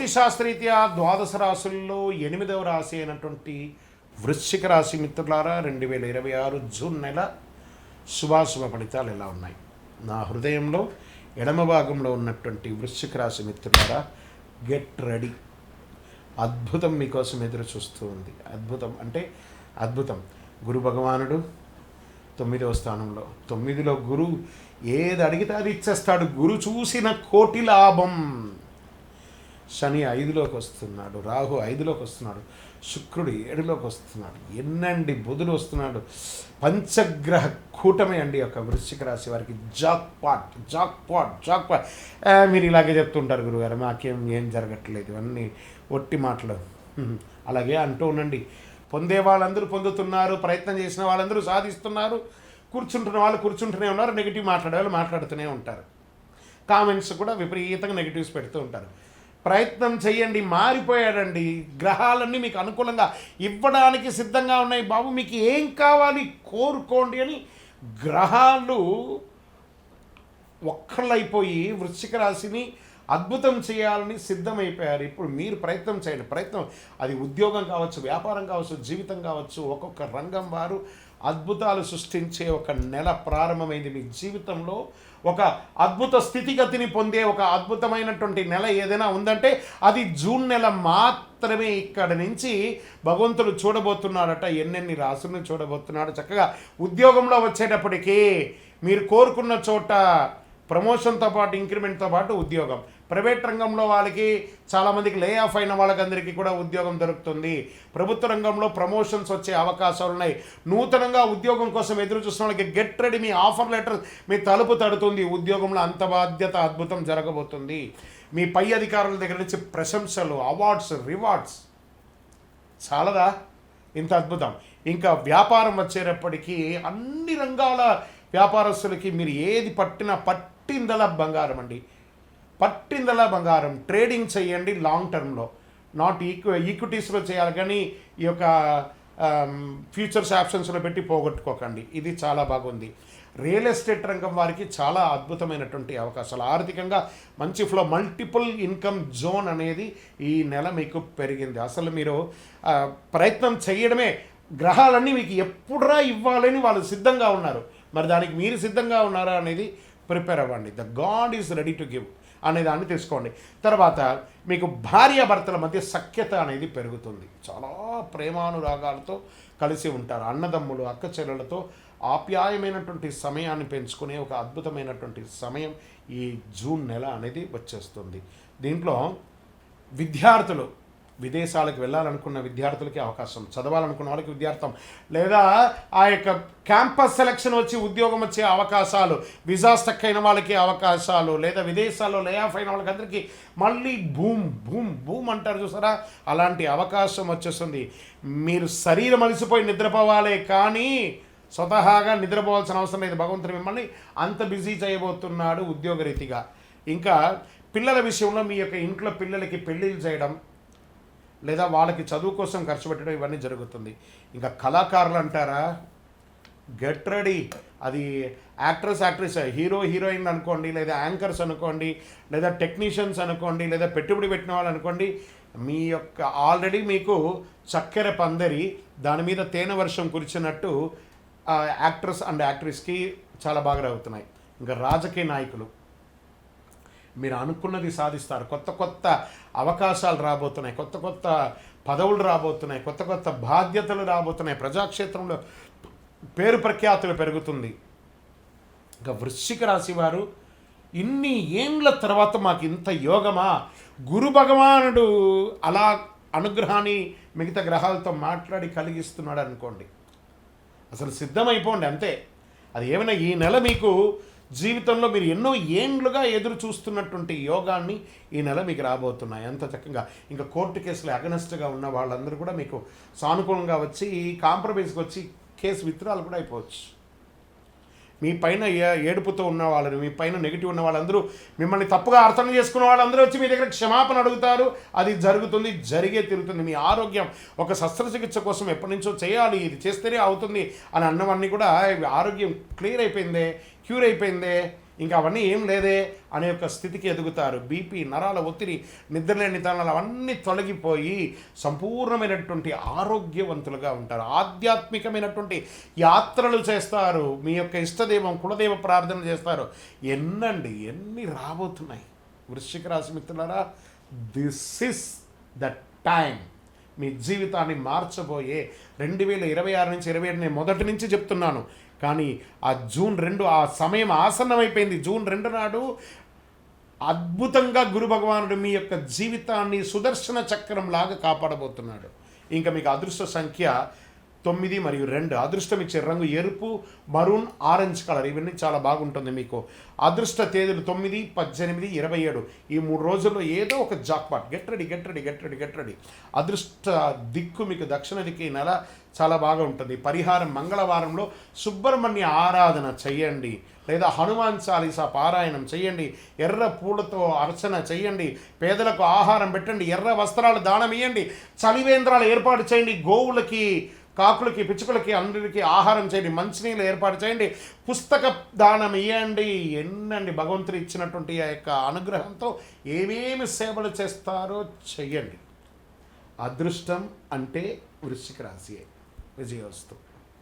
జ్యోతిశాస్త్రరీత్యా ద్వాదశ రాశుల్లో 8వ రాశి అయినటువంటి వృశ్చిక రాశి మిత్రులారా 2026 జూన్ నెల శుభాశుభ ఫలితాలు ఎలా ఉన్నాయి? నా హృదయంలో ఎడమ భాగంలో ఉన్నటువంటి వృశ్చిక రాశి మిత్రులారా, గెట్ రెడీ. అద్భుతం మీకోసం ఎదురు చూస్తూ ఉంది. అద్భుతం అంటే అద్భుతం. గురు భగవానుడు 9వ స్థానంలో, 9లో గురు ఏది అడిగితే అది ఇచ్చేస్తాడు. గురు చూసిన కోటి లాభం. శని 5లోకి వస్తున్నాడు, రాహు 5లోకి వస్తున్నాడు, శుక్రుడు 7లోకి వస్తున్నాడు, ఎన్నండి బుధుడు వస్తున్నాడు. పంచగ్రహ కూటమి అండి యొక్క వృశ్చిక రాశి వారికి. Jackpot jackpot jackpot. మీరు ఇలాగే చెప్తుంటారు గురుగారు, మాకేం జరగట్లేదు, అన్నీ ఒట్టి మాటలు. అలాగే అంటూ ఉండండి. పొందే వాళ్ళందరూ పొందుతున్నారు, ప్రయత్నం చేసిన వాళ్ళందరూ సాధిస్తున్నారు, కూర్చుంటున్న వాళ్ళు కూర్చుంటూనే ఉన్నారు, నెగిటివ్ మాట్లాడే వాళ్ళు మాట్లాడుతూనే ఉంటారు. కామెంట్స్ కూడా విపరీతంగా నెగిటివ్స్ పెడుతూ ఉంటారు. ప్రయత్నం చేయండి. మారిపోయాడండి, గ్రహాలన్నీ మీకు అనుకూలంగా ఇవ్వడానికి సిద్ధంగా ఉన్నాయి. బాబు మీకు ఏం కావాలి కోరుకోండి అని గ్రహాలు ఒక్కళ్ళైపోయి వృశ్చిక రాశిని అద్భుతం చేయాలని సిద్ధమైపోయారు. ఇప్పుడు మీరు ప్రయత్నం చేయండి. ప్రయత్నం అది ఉద్యోగం కావచ్చు, వ్యాపారం కావచ్చు, జీవితం కావచ్చు, ఒక్కొక్క రంగం వారు అద్భుతాలు సృష్టించే ఒక నెల ప్రారంభమైంది. మీ జీవితంలో ఒక అద్భుత స్థితిగతిని పొందే ఒక అద్భుతమైనటువంటి నెల ఏదైనా ఉందంటే అది జూన్ నెల మాత్రమే. ఇక్కడ నుంచి భగవంతుడు చూడబోతున్నాడట, ఎన్నెన్ని రాసులను చూడబోతున్నాడు. చక్కగా ఉద్యోగంలో వచ్చేటప్పటికీ మీరు కోరుకున్న చోట ప్రమోషన్తో పాటు ఇంక్రిమెంట్తో పాటు ఉద్యోగం. ప్రైవేట్ రంగంలో వాళ్ళకి చాలామందికి లే ఆఫ్ అయిన వాళ్ళకందరికీ కూడా ఉద్యోగం దొరుకుతుంది. ప్రభుత్వ రంగంలో ప్రమోషన్స్ వచ్చే అవకాశాలు ఉన్నాయి. నూతనంగా ఉద్యోగం కోసం ఎదురు చూసిన వాళ్ళకి గెట్ రెడీ. మీ ఆఫర్ లెటర్ మీ తలుపు తడుతుంది. ఉద్యోగంలో అంత బాధ్యత అద్భుతం జరగబోతుంది. మీ పై అధికారుల దగ్గర నుంచి ప్రశంసలు, అవార్డ్స్, రివార్డ్స్. చాలదా ఇంత అద్భుతం? ఇంకా వ్యాపారం వచ్చేటప్పటికీ అన్ని రంగాల వ్యాపారస్తులకి మీరు ఏది పట్టిందలా బంగారం అండి, పట్టిందలా బంగారం. ట్రేడింగ్ చేయండి లాంగ్ టర్మ్లో, నాట్ ఈక్విటీస్లో చేయాలి, కానీ ఈ యొక్క ఫ్యూచర్స్ ఆప్షన్స్లో పెట్టి పోగొట్టుకోకండి. ఇది చాలా బాగుంది. రియల్ ఎస్టేట్ రంగం వారికి చాలా అద్భుతమైనటువంటి అవకాశాలు. ఆర్థికంగా మంచి ఫ్లో, మల్టిపుల్ ఇన్కమ్ జోన్ అనేది ఈ నెల మీకు పెరిగింది. అసలు మీరు ప్రయత్నం చేయడమే. గ్రహాలన్నీ మీకు ఎప్పుడురా ఇవ్వాలని వాళ్ళు సిద్ధంగా ఉన్నారు. మరి దానికి మీరు సిద్ధంగా ఉన్నారా అనేది ప్రిపేర్ అవ్వండి. The God is ready to give అనేదాన్ని తెలుసుకోండి. తర్వాత మీకు భార్యాభర్తల మధ్య సఖ్యత అనేది పెరుగుతుంది. చాలా ప్రేమానురాగాలతో కలిసి ఉంటారు. అన్నదమ్ములు, అక్క చెల్లెలతో ఆప్యాయమైనటువంటి సమయాన్ని పెంచుకునే ఒక అద్భుతమైనటువంటి సమయం ఈ జూన్ నెల అనేది వచ్చేస్తుంది. దీంట్లో విద్యార్థులు, విదేశాలకు వెళ్ళాలనుకున్న విద్యార్థులకి అవకాశం, చదవాలనుకున్న వాళ్ళకి విద్యార్థం, లేదా ఆ యొక్క క్యాంపస్ సెలక్షన్ వచ్చి ఉద్యోగం వచ్చే అవకాశాలు, విజా స్టక్ అయిన వాళ్ళకి అవకాశాలు, లేదా విదేశాల్లో లే ఆఫ్ అయిన వాళ్ళకి అందరికీ మళ్ళీ బూమ్ బూమ్ బూమ్ అంటారు చూసారా, అలాంటి అవకాశం వచ్చేస్తుంది. మీరు శరీరం అలసిపోయి నిద్రపోవాలే కానీ స్వతహాగా నిద్రపోవాల్సిన అవసరం లేదు. భగవంతుడు మిమ్మల్ని అంత బిజీ చేయబోతున్నాడు ఉద్యోగరీతిగా. ఇంకా పిల్లల విషయంలో మీ యొక్క ఇంట్లో పిల్లలకి పెళ్ళిళ్ళు చేయడం, లేదా వాళ్ళకి చదువు కోసం ఖర్చు పెట్టడం, ఇవన్నీ జరుగుతుంది. ఇంకా కళాకారులు అంటారా, గెట్ రెడీ. అది యాక్ట్రెస్, హీరో హీరోయిన్ అనుకోండి, లేదా యాంకర్స్ అనుకోండి, లేదా టెక్నీషియన్స్ అనుకోండి, లేదా పెట్టుబడి పెట్టిన వాళ్ళు అనుకోండి. మీ యొక్క ఆల్రెడీ మీకు చక్కెర పందరి దాని మీద తేనె వర్షం కురిచినట్టు యాక్ట్రెస్ అండ్ యాక్ట్రెస్కి చాలా బాగా అవుతున్నాయి. ఇంకా రాజకీయ నాయకులు, మీరు అనుకున్నది సాధిస్తారు. కొత్త కొత్త అవకాశాలు రాబోతున్నాయి, కొత్త కొత్త పదవులు రాబోతున్నాయి, కొత్త కొత్త బాధ్యతలు రాబోతున్నాయి. ప్రజాక్షేత్రంలో పేరు ప్రఖ్యాతులు పెరుగుతుంది. ఇంకా వృశ్చిక రాశి వారు, ఇన్ని ఏండ్ల తర్వాత మాకు ఇంత యోగమా? గురు భగవానుడు అలా అనుగ్రహాన్ని మిగతా గ్రహాలతో మాట్లాడి కలిగిస్తున్నాడు అనుకోండి. అసలు సిద్ధమైపోండి అంతే. అది ఏమైనా ఈ నెల మీకు జీవితంలో మీరు ఎన్నో ఏండ్లుగా ఎదురు చూస్తున్నటువంటి యోగాన్ని ఈ నెల మీకు రాబోతున్నాయి. అంత చక్కగా. ఇంకా కోర్టు కేసులు అగనెస్ట్గా ఉన్న వాళ్ళందరూ కూడా మీకు సానుకూలంగా వచ్చి కాంప్రమైజ్కి వచ్చి కేసు విత్డ్రాల్ కూడా అయిపోవచ్చు. మీ పైన ఏడుపుతో ఉన్న వాళ్ళని, మీ పైన నెగిటివ్ ఉన్న వాళ్ళందరూ, మిమ్మల్ని తప్పుగా అర్థం చేసుకున్న వాళ్ళందరూ వచ్చి మీ దగ్గర క్షమాపణ అడుగుతారు. అది జరుగుతుంది, జరిగే తిరుగుతుంది. మీ ఆరోగ్యం, ఒక శస్త్రచికిత్స కోసం ఎప్పటి నుంచో చేయాలి, ఇది చేస్తేనే అవుతుంది అని అన్నవన్నీ కూడా ఆరోగ్యం క్లియర్ అయిపోయిందే, క్యూర్ అయిపోయిందే, ఇంకా అవన్నీ ఏం లేదే అనే యొక్క స్థితికి ఎదుగుతారు. బీపీ, నరాల ఒత్తిడి, నిద్రలేని తనాలు అవన్నీ తొలగిపోయి సంపూర్ణమైనటువంటి ఆరోగ్యవంతులుగా ఉంటారు. ఆధ్యాత్మికమైనటువంటి యాత్రలు చేస్తారు. మీ యొక్క ఇష్టదైవం కులదైవ ప్రార్థన చేస్తారు. ఎన్ని రాబోతున్నాయి వృశ్చిక రాశి మిత్రులారా. This is the time. మీ జీవితాన్ని మార్చబోయే 2026 నుంచి 27 నేను మొదటి నుంచి చెప్తున్నాను. కానీ ఆ జూన్ 2 ఆ సమయం ఆసన్నమైపోయింది. జూన్ 2 నాడు అద్భుతంగా గురు భగవానుడు మీ యొక్క జీవితాన్ని సుదర్శన చక్రం లాగా కాపాడబోతున్నాడు. ఇంకా మీకు అదృష్ట సంఖ్య 9 మరియు 2. అదృష్టం ఇచ్చే రంగు ఎరుపు, మరూన్, ఆరెంజ్ కలర్. ఇవన్నీ చాలా బాగుంటుంది మీకు. అదృష్ట తేదీలు 9, 18, 27. ఈ 3 రోజుల్లో ఏదో ఒక జాక్పాట్. Get ready. అదృష్ట దిక్కు మీకు దక్షిణ దిక్కు. ఈ నెల చాలా బాగా ఉంటుంది. పరిహారం మంగళవారంలో సుబ్రహ్మణ్య ఆరాధన చెయ్యండి, లేదా హనుమాన్ చాలీసా పారాయణం చేయండి, ఎర్ర పూలతో అర్చన చేయండి, పేదలకు ఆహారం పెట్టండి, ఎర్ర వస్త్రాలు దానం ఇవ్వండి, చలివేంద్రాలు ఏర్పాటు చేయండి, గోవులకి, కాకులకి, పిచ్చుకలకి అందరికీ ఆహారం చేయండి, మంచినీళ్ళు ఏర్పాటు చేయండి, పుస్తక దానం ఇవ్వండి. ఎన్నండి భగవంతుడు ఇచ్చినటువంటి ఆ యొక్క అనుగ్రహంతో ఏమేమి సేవలు చేస్తారో చెయ్యండి. అదృష్టం అంటే వృశ్చిక రాశియే. విజయోస్తు.